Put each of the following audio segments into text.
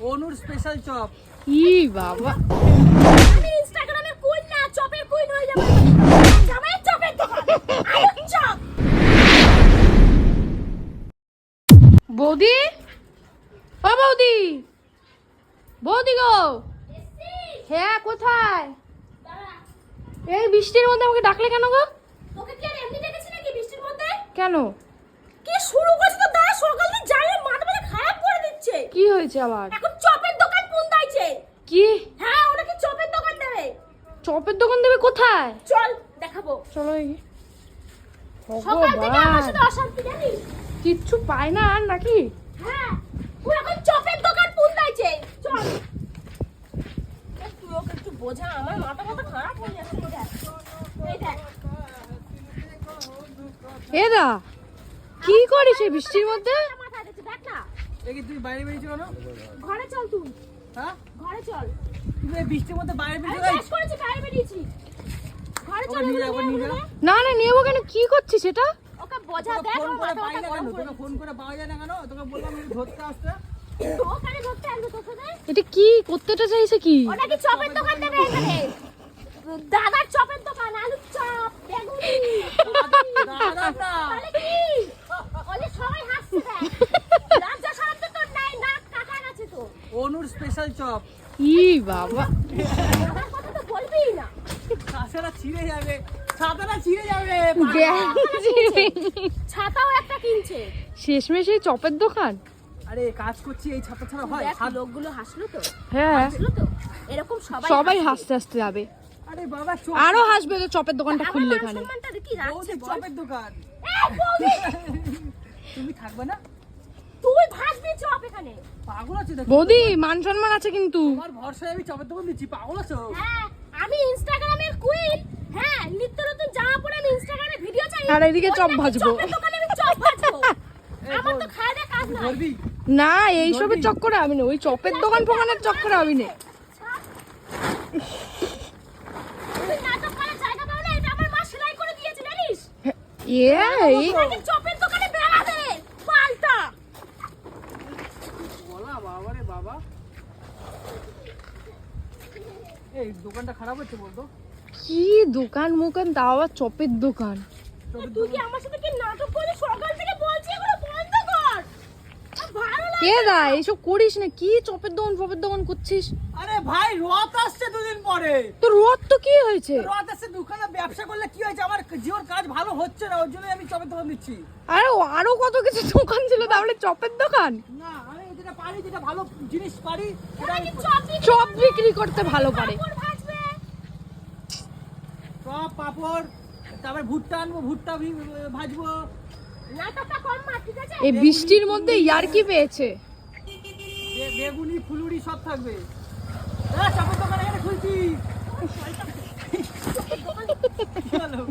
অনুর special chop. ই বাবা, আমি ইনস্টাগ্রামের কুইন না, চপের কুইন হয়ে যাব। জামাইয়ের চপের দোকান, আলুর চপ। বৌদি, ও বৌদি, বৌদি গো। হ্যাঁ, কোথায়? এই বৃষ্টির মধ্যে আমাকে ডাকলে কেন গো? তোকে কি আর এমনি ডেকেছি নাকি বৃষ্টির মধ্যে? কেন? কি শুরু করছিস তো? দাঁড়া, সকাল থেকে জানে মাথা খারাপ করে দিচ্ছে। কি হয়েছে আবার? এখন চপের দোকান পুন্দাইছে। কি? হ্যাঁ, ওরা কি চপের দোকান দেবে? চপের দোকান দেবে কোথায়? চল দেখাবো। চলো এগিয়ে। সকাল থেকে আমার ভগবান, সাথে অশান্তি জানিস? কিচ্ছু পায় না আর নাকি? হ্যাঁ, ও এখন চপের দোকান পুন্দাইছে। চল। তুই ওকে একটু বোঝা, আমার মাথা খারাপ হয়ে যাচ্ছে। এই দেখ। এদা, কি করিস এই বৃষ্টির মধ্যে? মাথা দিচ্ছে, দেখ না। দেখি তুই বাইরে বেরিয়েছো কেন? ঘরে চল তুই। হ্যাঁ, ঘরে চল। তুমি এই বৃষ্টির মধ্যে বাইরে আমি বেরিয়েছো? বেশ করেছি, বাইরে বেরিয়েছি। ঘরে চল। ওকে নিয়ে যাবো, নিয়ে যাবো। না না, নিয়ে কেন? কি করছিস এটা? ওকে বোঝা, তোকে দেখ ফোন আমার করে পাই মাথা না গরম কেন? করে তোকে ফোন করে পাওয়া যায় না কেন? তোকে বললাম আমি ধরতে আসতে। ওখানে ধরতে আসবে তোকে না? এটা কি করতেটা চাইছে কি? ওটা কি চপের দোকান দেবে এখানে? দাদার চপের দোকান, আলুর চপ, বেগুনি। দাদা না। তাহলে কি? ওলে সবাই হাসছে দেখ। লজ্জা শরম তো তোর নাই, নাক কাকার আছে তো। অনুর স্পেশাল চপ। ই বাবা, আমার কথা তো বলবিই না। ছাতাটা ছিঁড়ে যাবে, ছাতাটা ছিঁড়ে যাবে। ছাতাও একটা কিনছে। শেষমেশ এই চপের দোকান। আরে কাজ করছি, এই ছাতা ছাড়া হয়? দেখ, লোকগুলো হাসলো তো? হ্যাঁ, হাসলো তো? এরকম সবাই হাসবে। হাসতে হাসতে যাবে। আরে বাবা, চপ। আরো হাসবে তো চপের দোকানটা আমার খুললে মান এখানে। সম্মানটা কি রাখছে বৌদি, বল? চপের দোকান। এই বৌদি, তুমি থাকবে না? তুই ভাসবি চপ এখানে। পাগল আছে দেখো। বৌদি, মান সম্মান আছে কিন্তু। আমার ভরসায় আমি চপের দোকান দিচ্ছি, পাগল আছো? হ্যাঁ, আমি ইনস্টাগ্রামের কুইন। হ্যাঁ, নিত্য নতুন জামা পরে আমি ইনস্টাগ্রামে ভিডিও চাই। আর এদিকে চপ ভাজবো। চপের দোকানে আমি চপ ভাজবো। এই আমার তো বল, খায় না কাজ তুই নাই। ধরবি? না, এইসবের চক্করে আমি না, ওই চপের দোকান ফোকানের চক্করে আমি না। তুই নাটক করার জায়গা পাও না, এটা আমার মা সেলাই করে দিয়েছে জানিস? এই আগে চপের দোকানে বেড়া দে, পাল্টা। বলা বাবা রে বাবা। এই দোকানটা খারাপ হচ্ছে বলতো? কি দোকান মুকান, তাও আবার চপের দোকান। চপের তুই কি দোকান। আমার সাথে কি নাটক করছিস? সকাল থেকে বলছি এগুলো বন্ধ কর। আর ভালো লাগে এ দা, এইসব করিস না। কি চপের দোকান করছিস? আরে ভাই, রথ আসছে দুদিন পরে। তোর রথ তো কি হয়েছে? রথ আসছে, দোকানে ব্যবসা করলে কি হয়েছে? আমার জীবন কাজ ভালো হচ্ছে না, ওর জন্য আমি চপের দোকান দিচ্ছি। আরো কত কিছু দোকান ছিল, তাহলে চপের দোকান? না, আমি যেটা পারি, যেটা ভালো জিনিস পারি, ওরা সেটা কি চপ বিক্রি চপ বিক্রি করতে ভালো পারে। পাঁপড় ভাজবে। চপ, পাপড়, তারপর ভুট্টা আনবো, ভুট্টা ভাজবো। নাটকটা কম মার, ঠিক আছে? এই বৃষ্টির মধ্যে ইয়ার্কি পেয়েছে। বেগুনি, ফুলুরি সব থাকবে। চপের দোকান এখানে খুলছি। কি হলো?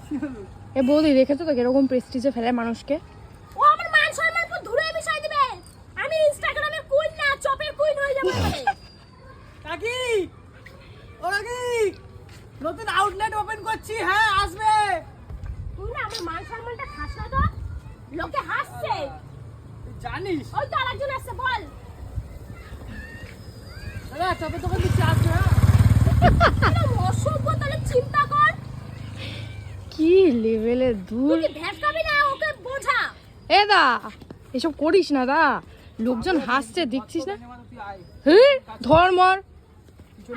কি হলো? এ বৌদি, দেখেছো তো কিরকম প্রেস্টিজে ফেলে মানুষকে? ও আমার মান সম্মান পুরো ধুরে মিশাই দিবে। আমি ইনস্টাগ্রামের কুইন না, চপের কুইন হয়ে যাব এবারে। কাকি, ও কাকি, নতুন আউটলেট ওপেন করছি, হ্যাঁ আসবে। তুই না আমার মান সম্মানটা খাস না তো? লোকে হাসছে। তুই জানিস? ওই তো আরেকজন আসছে, বল। দাদা, চপের দোকান দিচ্ছি, আসবে। হ্যাঁ, এরকম অসভ্য, তাহলে চিন্তা কর। কি লেভেলের দূর। তুই কি ভেসকাবি না, ওকে বোঝা। এ দা, এসব করিস না দা। লোকজন হাসছে, দেখছিস না? তুই আয়। হ্যাঁ, ধর্মর।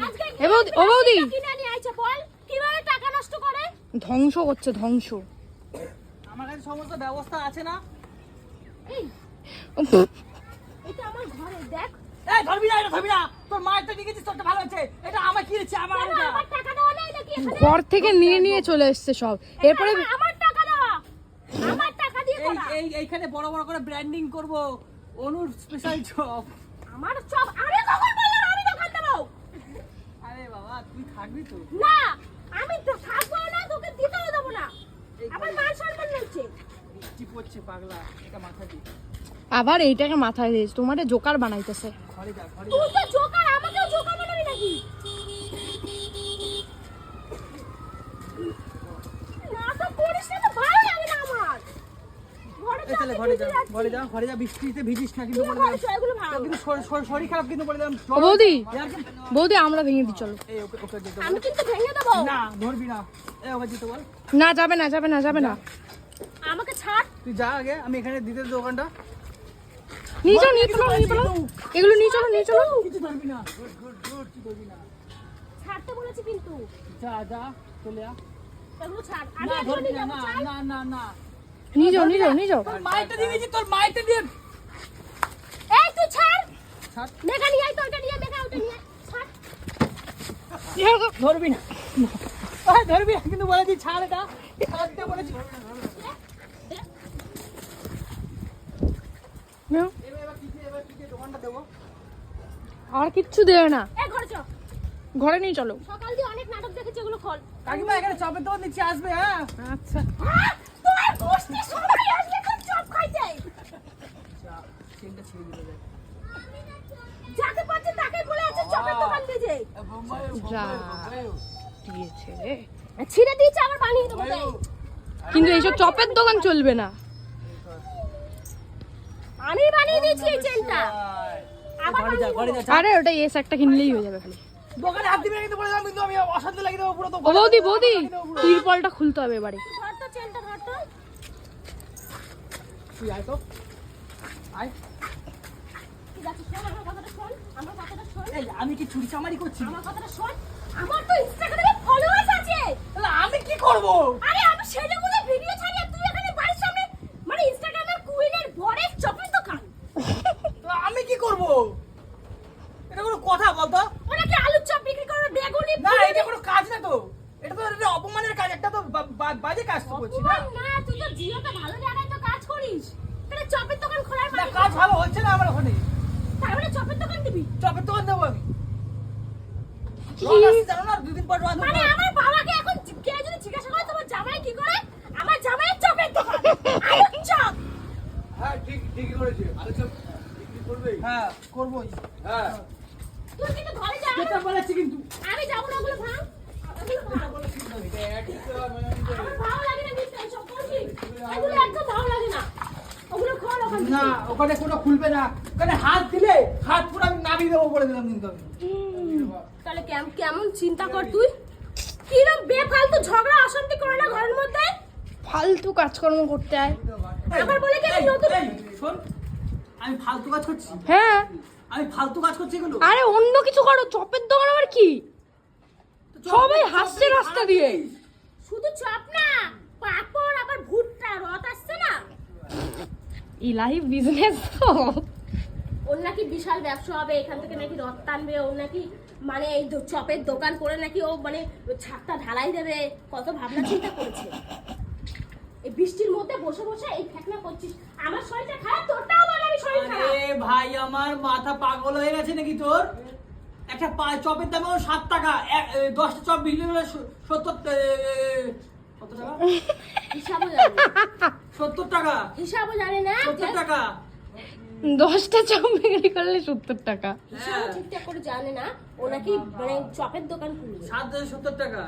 আজকে এ বৌদি, ও বৌদি, কিনে নিয়ে আইছে, বল কিভাবে টাকা নষ্ট করে। ধ্বংস করছে, ধ্বংস। আমার কাছে সমস্ত ব্যবস্থা আছে না? এই, এটা আমার ঘরে, দেখ। এই ধরবি না, এটা ধরবি না। তোর মায়ের তো নিয়ে তোরটা ভালো হয়েছে। এটা আমার কিনেছি, আমার কেন, এটা। আমার টাকা দেওয়া নাই নাকি এখানে? ঘর থেকে নিয়ে চলে এসছে সব। এরপরে আমার টাকা দেওয়া, আমার টাকা দিয়ে এই করা। এই এইখানে বড় বড় করে ব্র্যান্ডিং করব, অনুর স্পেশাল চপ। আমার চপ আমি কখন বললাম আমি দোকান দেবো? আরে বাবা, তুই থাকবি তো? না, আমি তো থাকবো না, তোকে দিতেও দেবো না। আমার মান সম্মান রয়েছে। বৃষ্টি পড়ছে পাগলা, এটা মাথা দিয়ে। আবার এইটাকে মাথায় দিস, তোমার জোকার বানাইতেছে। ঘরে যা, ঘরে তুই যা। তো জোকার, আমাকেও জোকার বানাবি নাকি? নাটক করিস না তো ভালো লাগে না আমার। ঘরে এই তাহলে ঘরে যা বৃষ্টিতে ভিজিস না কিন্তু বলে দিলাম এগুলো ভাঙ। কিন্তু শরীর খারাপ কিন্তু বলে দিলাম ও বৌদি বৌদি আমরা ভেঙে দিই চলো। এই ওকে যেতে বল। আমি কিন্তু ভেঙে দেবো। না ধরবি না, এই ওকে যেতে বল। না যাবে না যাবে না যাবে না। আমাকে ছাড়। তুই যা আগে, আমি এখানে দিতে দোকানটা নিয়ে চলো এগুলো নিয়ে চলো। কিছু ধরবি না, গুড কিছু ধরবি না। ছাড়তে বলেছি কিন্তু। যা চলে আ। এগুলো ছাড়। আমি না এগুলো ধরবি নিয়ে না, যাবো, ছাড়। নিয়ে না যাও তোর মাইটা দিয়ে দিয়েছি, তোর মাইটা দিয়ে এই তুই ছাড়। ছাড়। মেঘা নিয়ে আয় তো, ওটা নিয়ে মেঘা ওটা নিয়ে আয়। ছাড়। ধরবি না, ধরবি না কিন্তু বলে দিই ছাড়, এটা ছাড়তে বলেছি। নাও। এবার কি দোকানটা দেবো? আর কিচ্ছু দেবে না, এই ঘরে চল। ঘরে নিয়ে চলো। সকাল দিয়ে অনেক নাটক দেখেছি, এগুলো খোল। কাকিমা এখানে চপের দোকান নিচে আসবে, হ্যাঁ আচ্ছা তোর গোষ্ঠী সবাই আসলে খুব চপ খাইতে। চেনটা ছিঁড়ে দিতে যায়। যাকে পাচ্ছে তাকে বলে আছে চপের দোকান দিয়েছে। যা দিয়েছে রে। ছিঁড়ে দিয়েছে, আবার বানিয়ে দেবো তাই। কিন্তু এইসব চপের দোকান চলবে না। আমি বানিয়ে দিয়েছি এই চেনটা। আবার ঘরে যা, ঘরে যা। আরে ওটা এস একটা কিনলেই হয়ে যাবে খালি। দোকানে হাত দিবি না কিন্তু বলে দিলাম, কিন্তু আমি অশান্তি লাগিয়ে দেবো পুরো। তো ও বৌদি তিরপলটা খুলতে হবে এবারে। ধর তো চেনটা, ধর তো। তুই আয় তো, আয়। ঠিক আছে, শোন আমার কথাটা শোন। আমার কথাটা শোন। এই আমি কি চুরি চামারি করছি? আমার কথাটা শোন। আমার তো ইনস্টাগ্রামে ফলোয়ার্স আছে। তাহলে আমি কি করবো? আরে আমি সেজেগুজে ভিডিও ছাড়ি, আর তুই এখানে বাড়ির সামনে মানে ইনস্টাগ্রামের কুইনের বরের চপের দোকান। তাহলে আমি কি করবো? এটা কোনো কথা বলতো? ওরা কি আলুর চপ বিক্রি করে, বেগুনি? না এটা কোনো কাজ না তো, এটা তো একটা অপমানের কাজ, একটা তো বাজে কাজ তো করছি না। অপমান না, তুই তো জিওতে ভালো জায়গায় তো কাজ করিস। তাহলে চপের দোকান খোলার না মানে কাজ ভালো হচ্ছে না আমার ওখানে, তার মানে চপের দোকান দিবি? চপের দোকান দেবো আমি। কি? রোজ আসছি জানো না, দুদিন পর রোজ মানে আমার বাবাকে এখন কেউ যদি জিজ্ঞাসা করে তোমার জামাই কি করে, আমার জামাইয়ের চপের দোকান, আলুর চপ। হ্যাঁ ঠিকই করেছে। আলু চপ বিক্রি করবে? হ্যাঁ করবোই। হ্যাঁ তুই কিন্তু ঘরে যা। যেটা বলেছি কিন্তু আমি যাবো না, ওগুলো ভাঙ। ওগুলো ভাঙ। আমার ভালো লাগে না নিতে, সব করবি। এগুলো একদম ভালো লাগে না। ওগুলো খোল ওখান থেকে। না, ওখানে কোনো খুলবে না, ওখানে হাত দিলে হাত পুরো আমি নামিয়ে দেবো বলে দিলাম কিন্তু আমি। তাহলে কেমন চিন্তা কর তুই, কিরম বেফালতু ঝগড়া অশান্তি করে না ঘরের মধ্যে। ফালতু কাজকর্ম করতে হয়। আবার বলে কি আমি নতুন এই, শোন, আমি ফালতু কাজ করছি, হ্যাঁ আমি ফালতু কাজ করছি এগুলো। আরে অন্য কিছু করো, চপের দোকান আবার কি? সবাই হাসছে রাস্তা দিয়ে। শুধু চপ না, পাপড়, আবার ভুট্টা, রথ আসছে না, ইলাহি বিজনেস তো। ওর নাকি বিশাল ব্যবসা হবে, এখান থেকে নাকি রথ টানবে, ওর নাকি মানে এই চপের দোকান করে নাকি ও মানে ছাদটা ঢালাই দেবে, কত ভাবনা চিন্তা করেছে। এই বৃষ্টির মধ্যে বসে বসে এই ফেকনা করছিস, আমার শরীরটা খারাপ, তোরটাও বল আমি শরীর খারাপ। আরে ভাই আমার মাথা পাগল হয়ে গেছে নাকি তোর? একটা চপের দাম 7 টাকা, 10টা চপ বিক্রি করলে 70 কত টাকা? হিসাবও জানে না, 70 টাকা, হিসাবও জানে না, 70 টাকা। 10টা চপ বিক্রি করলে 70 টাকা। হিসাবও ঠিকঠাক করে জানে না, ও নাকি মানে চপের দোকান খুলবে। 70 টাকা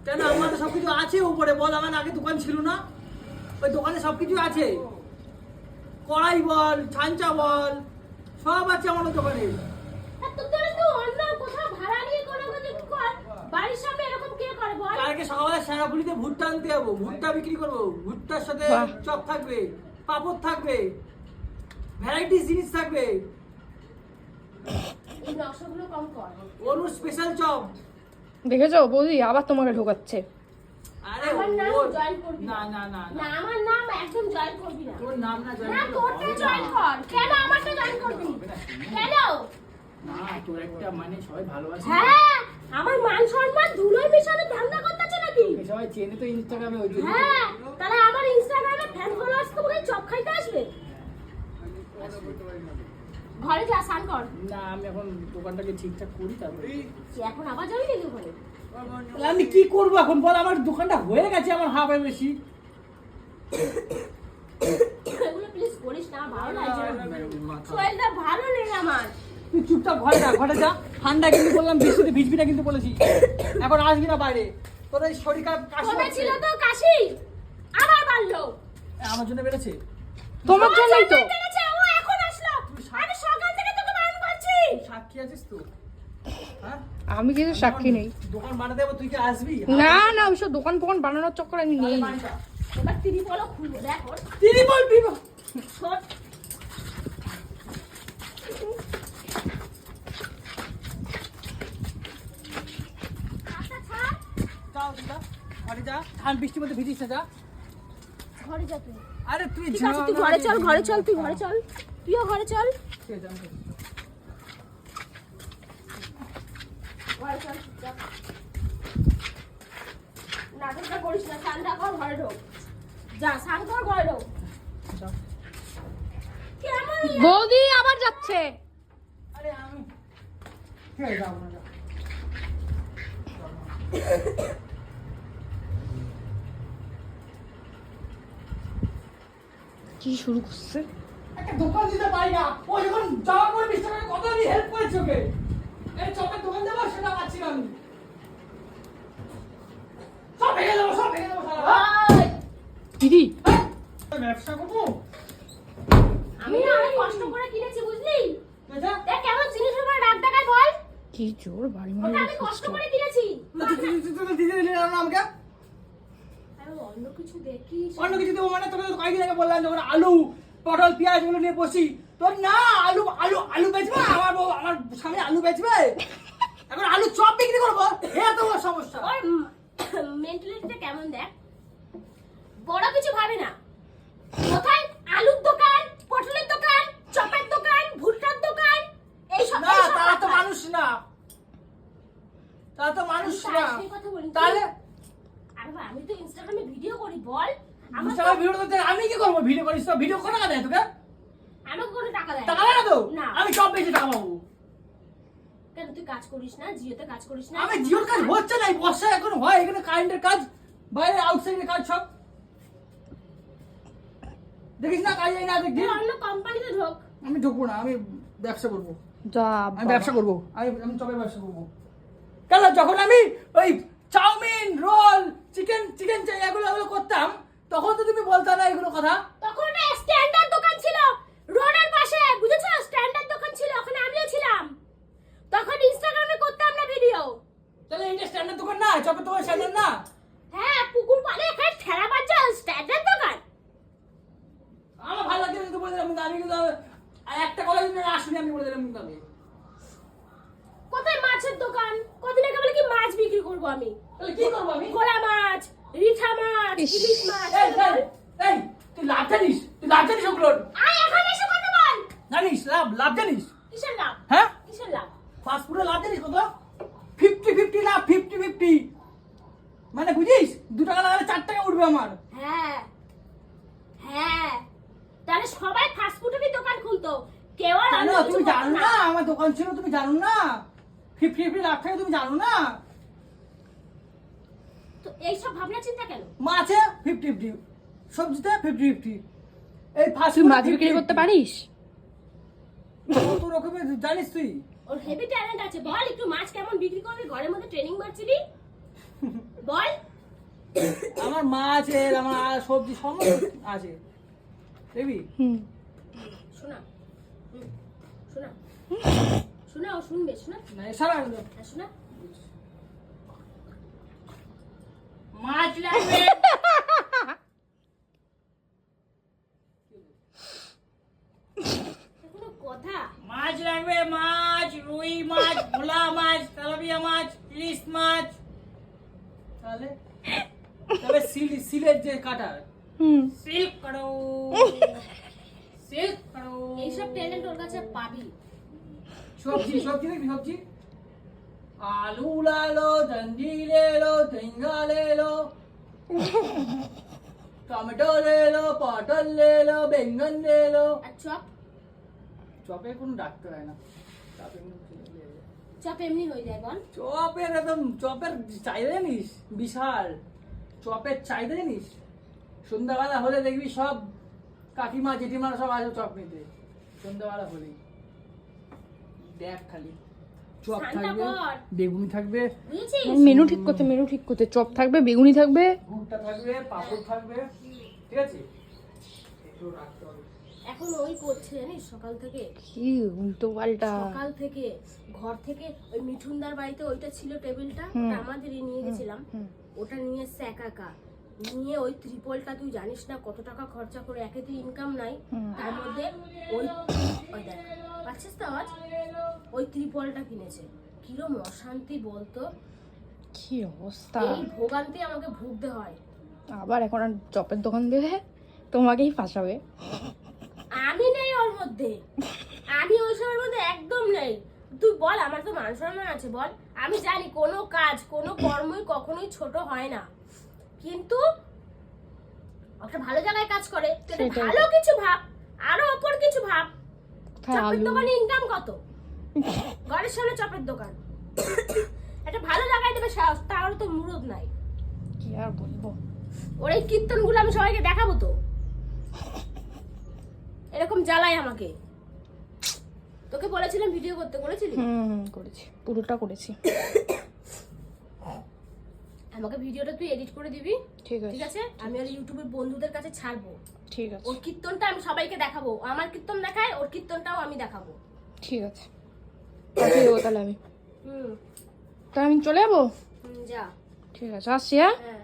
কেন? আমার তো সবকিছু আছে উপরে, বল আমার আগে দোকান ছিল না? ওই দোকানে সবকিছু আছে, কড়াই বল, ছাঞ্চা বল, সব আছে আমার ওই দোকানে। আর তোর তো অন্য কোথাও ভাড়া নিয়ে কোনো কিছু কর, বাড়ির সামনে এরকম কে করে বল? কালকে সকালে সেনাপুলিতে ভুট্টা আনতে যাবো, ভুট্টা বিক্রি করবো, ভুট্টার সাথে বাহ। চপ থাকবে, পাপড় থাকবে, ভ্যারাইটিস জিনিস থাকবে, এই নকশাগুলো কম কর। অনুর স্পেশাল চপ। দেখেছো বৌদি আবার তোমাকে ঢোকাচ্ছে। আরে আমার নাম ওর- জয়েন করবি না না না না, না, আমার নাম একদম জয়েন করবি না। তোর নাম না জানি না, তোরটা জয়েন কর। কেন আমারটা জয়েন করবি? কেন? না, তোর একটা মানে সবাই ভালোবাসে, হ্যাঁ, আমার মান সম্মান ধুলোয় মিশানো ধান্দা করতেছে নাকি? সবাই চেনে তো ইনস্টাগ্রামে, ওই জন্য। হ্যাঁ, তাহলে আমার ইনস্টাগ্রামে ফ্যান ফলোয়ার্স তো মনে চপ খাইতে আসবে। ঘরে যা, স্নান কর। না আমি এখন দোকানটাকে ঠিকঠাক করি তারপরে। তুই এখন আবার যাবি নাকি ওখানে? তাহলে আমি কি করবো এখন বল? আমার দোকানটা হয়ে গেছে, আমার হাফের বেশি। এগুলো প্লিজ করিস না, ভালো লাগছে না। শরীরটা ভালো নেই আমার। তুই চুপচাপ ঘরে যা, ঘরে যা। ঠান্ডা কিন্তু বললাম, বৃষ্টিতে ভিজবি না কিন্তু বলেছি। এখন আসবি না বাইরে, তোর এই শরীর খারাপ, কাশি কবে হচ্ছে। ছিল তো কাশি, আবার বাড়লো। আমার জন্য বেড়েছে। তোমার জন্যই তো। দেখেছে, ও এখন আসলো। আমি সকাল থেকে তোকে বারণ করছি। সাক্ষী আছিস তো? হ্যাঁ? আমি কিন্তু সাক্ষী নেই। দোকান বানাতে হবে, তুই কি আসবি? না না, ওইসব দোকান ফোকান বানানোর চক্কর আমি নেই। এবার তিনি বলো খুলবো দেখ ওর তিনি বলবি ছোট আচ্ছা ছাড় যাও দিদা, ঘরে যা, ধান বৃষ্টির মধ্যে ভিজিস না, যা। ঘরে যা তুই আরে তুই ঠিক যা আছে তুই না, ঘরে চল তুই ঘরে চল তুইও ঘরে চল ঠিক আছে, আমি যাচ্ছি। ঘরে চল চুপচাপ। নাটকটা করিস না, ঠান্ডা কর, ঘরে ঢোক যা, স্নান কর, ঘরে ঢোক। যাও। কেমন বৌদি আবার যাচ্ছে। আরে আমি ঠিক আছে, যাও না, যাও। কি শুরু করছে? একটা দোকান দিতে পারি না, ও যখন জামা পরে বিশ টাকা কত আমি হেল্প করেছি ওকে। এই চপের দোকান দেবো, সেটা পাচ্ছি না আমি। সব ভেঙে দেবো সারা। ওই, দিদি ব্যবসা করবো? আমি না অনেক কষ্ট করে কিনেছি বুঝলি? বুঝা? দেখ কেমন জিনিসের উপর রাগ দেখায় বল। কি জোর বাড়ি ওটা মারলো আমি কষ্ট করে কিনেছি। তুই দিদি দিলি না আমাকে? আমি অন্য কিছু দেখিস। অন্য কিছু দেবো মানে? তোকে তো কয়েকদিন আগে বললাম যখন আলু পটল পেঁয়াজ গুলো নিয়ে বসি, তোর না আলু আলু আলু বেচবে, আমার বউ আমার সামনে আলু বেচবে, এখন আলু চপ বিক্রি করবো, এটা তো ওর সমস্যা। ওর মেন্টালিটিটা কেমন দেখ, বড় কিছু ভাবে না। কোথায় আলুর দোকান, পটলের দোকান, চপের দোকান, ভুট্টার দোকান, এইসব না তারা তো মানুষ না, তারা তো মানুষ না। কথা বলি তাহলে আরে ভাই, আমি তো ইনস্টাগ্রামে ভিডিও করি বল। আমার সবাই ভিডিও করতে, আমি কি করবো? ভিডিও করিস তো, ভিডিও কত টাকা দেয় তোকে? আমাকে কোনো টাকা দেয় টাকা দেয় না তো? না। আমি চপ বেশি টাকা পাবো। কেন তুই কাজ করিস না? জিওতে কাজ করিস না? আমি জিওর কাজ হচ্ছে না, এই বর্ষায় এখন হয়, এখানে কারেন্টের কাজ, বাইরে আউটসাইডের কাজ সব দেখিস না, কাজ না তুই দেখ। অন্য কোম্পানিতে ঢোক। আমি ঢুকবো না, আমি ব্যবসা করবো, যা আমি ব্যবসা করবো, আমি চপের ব্যবসা করবো। কেন যখন আমি ওই চাউমিন রোল চিকেন চিকেন এগুলো করতাম, তখন তো তুমি বলতে না এগুলো কথা। তখন একটা স্ট্যান্ডার্ড দোকান ছিল রোডের পাশে, বুঝেছো? স্ট্যান্ডার্ড দোকান ছিল, ওখানে আমিও ছিলাম। তখন ইনস্টাগ্রামে করতাম না ভিডিও। তাহলে এটা স্ট্যান্ডার্ড দোকান না? চপের দোকান স্ট্যান্ডার্ড না? হ্যাঁ, পুকুর পাড়ে এখানে ঠেলা বাজা স্ট্যান্ডার্ড দোকান। আমার ভালো লাগছে কিন্তু বলে দিলাম, কিন্তু আমি কিন্তু একটা কথা কিন্তু আসুনি, আমি বলে দিলাম কিন্তু আমি। কোথায় মাছের দোকান? কদিন আগে বলে কি মাছ বিক্রি করব আমি। তাহলে কি করবো আমি? ভোলা মাছ, রিঠা মাছ, ইস। ইলিশ মাছ। এই, এই, এই, তুই লাভ জানিস? তুই লাভ জানিস ওগুলোর? আয় এখানে এসে কথা বল। জানিস লাভ জানিস? কিসের লাভ? হ্যাঁ, কিসের লাভ? ফাস্ট ফুডের লাভ জানিস কত? 50-50 লাভ, 50-50। মানে বুঝিস, 2 টাকা লাগালে 4 টাকা উঠবে আমার। হ্যাঁ হ্যাঁ, তাহলে সবাই ফাস্ট ফুডেরই দোকান খুলতো, কেউ আর কেন অন্য কিছু তুমি করতো জানো না আমার দোকান ছিল? তুমি জানো না 50-50 লাভ থাকে? তুমি জানো না? তো এইসব ভাবনা চিন্তা কেন? মাছে 50-50, সবজিতে 50-50, এই ফাস্ট তুই ফুড মাছ বিক্রি করতে পারিস? কত রকমের জানিস তুই? ওর হেভি ট্যালেন্ট আছে। বল একটু মাছ কেমন বিক্রি করবি, ঘরের মধ্যে ট্রেনিং মারছিলি বল। আমার মাছের, আমার সবজি সমস্ত আছে, দেখবি? হুম। শোনা শোনা শোনা, ও শুনবে, শোনা না সারা হ্যাঁ, শোনা। মাছ লাগবে, কোনো কথা? মাছ লাগবে, মাছ, রুই মাছ, ভোলা মাছ, তেলাপিয়া মাছ, ইলিশ মাছ। তাহলে তবে সিলের যে কাটা, হুম। সিল্ক কাটো, সিল্ক কাটো। এইসব ট্যালেন্ট ওর কাছে পাবি। সবজি সবজি দেখবি, সবজি आलू ला लो, दंडी ले लो, झींगा ले लो, टमाटो ले लो, पटल ले लो, बैंगन ले लो। আর চপ? চপে কোনো ডাক্তার হয় না, চপে কোনো ছেলে লেগে যায়। চপ এমনি হয়ে যায় বল। চপের একদম, চপের চাহিদা জানিস বিশাল, চপের চাহিদা জানিস। সন্ধ্যাবেলা হলে দেখবি সব কাকিমা জেঠিমারা সব আসে চপ নিতে, সন্ধ্যাবেলা হলেই। দেখ খালি চপ শান্ত থাকবে, কর। বেগুনি থাকবে, বুঝেছিস? মেনু ঠিক করতে চপ থাকবে, বেগুনি থাকবে। ভুট্টা থাকবে, পাঁপড় থাকবে, ঠিক আছে? একটু রাখতে হবে। এখন ওই করছে জানিস সকাল থেকে, কি উল্টো পাল্টা। সকাল থেকে ঘর থেকে ওই মিঠুনদার বাড়িতে ওইটা ছিল টেবিলটা, হুম। ওটা আমাদেরই নিয়ে গেছিলাম, হুম। ওটা নিয়ে এসছে একা একা নিয়ে ওই ত্রিপলটা, তুই জানিস না কত টাকা খরচা করে, একে তুই ইনকাম নাই হুম। তার মধ্যে ওই ওই দেখ পাচ্ছিস তো আওয়াজ, ওই ত্রিপলটা কিনেছে। কিরম অশান্তি বলতো, কি অবস্থা। এই ভোগান্তি আমাকে ভুগতে হয়। আবার এখন আর চপের দোকান দেবে, তোমাকেই ফাঁসাবে। আমি নেই ওর মধ্যে, আমি ওইসবের মধ্যে একদম নেই। তুই বল, আমার তো মান সম্মান আছে বল। আমি জানি কোনো কাজ কোনো কর্মই কখনোই ছোট হয় না, কিন্তু একটা ভালো জায়গায় কাজ করে তুই একটা সেটাই। ভালো কিছু ভাব, আরো অপর কিছু ভাব। কোথায় চপের আলু? দোকানে ইনকাম কত, ঘরের সামনে চপের দোকান, একটা ভালো জায়গায় দেবে সাহস, তারও তো মুরদ নাই। কি আর বলবো। ওর এই কীর্তনগুলো আমি সবাইকে দেখাবো তো, এরকম জ্বালায় আমাকে। তোকে বলেছিলাম ভিডিও করতে, করেছিলি? করেছি, পুরোটা করেছি। আমাকে ভিডিওটা তুই এডিট করে দিবি, ঠিক ঠিক আছে, আছে? আমি ওর ইউটিউবের বন্ধুদের কাছে ছাড়বো, ঠিক আছে, ওর কীর্তনটা আমি সবাইকে দেখাবো, আমার কীর্তন দেখায় ওর কীর্তনটাও আমি দেখাবো। ঠিক আছে, পাঠিয়ে দেবো তাহলে আমি। হুম তাহলে আমি চলে যাবো। যা। ঠিক আছে, আসছি। হ্যাঁ। হ্যাঁ।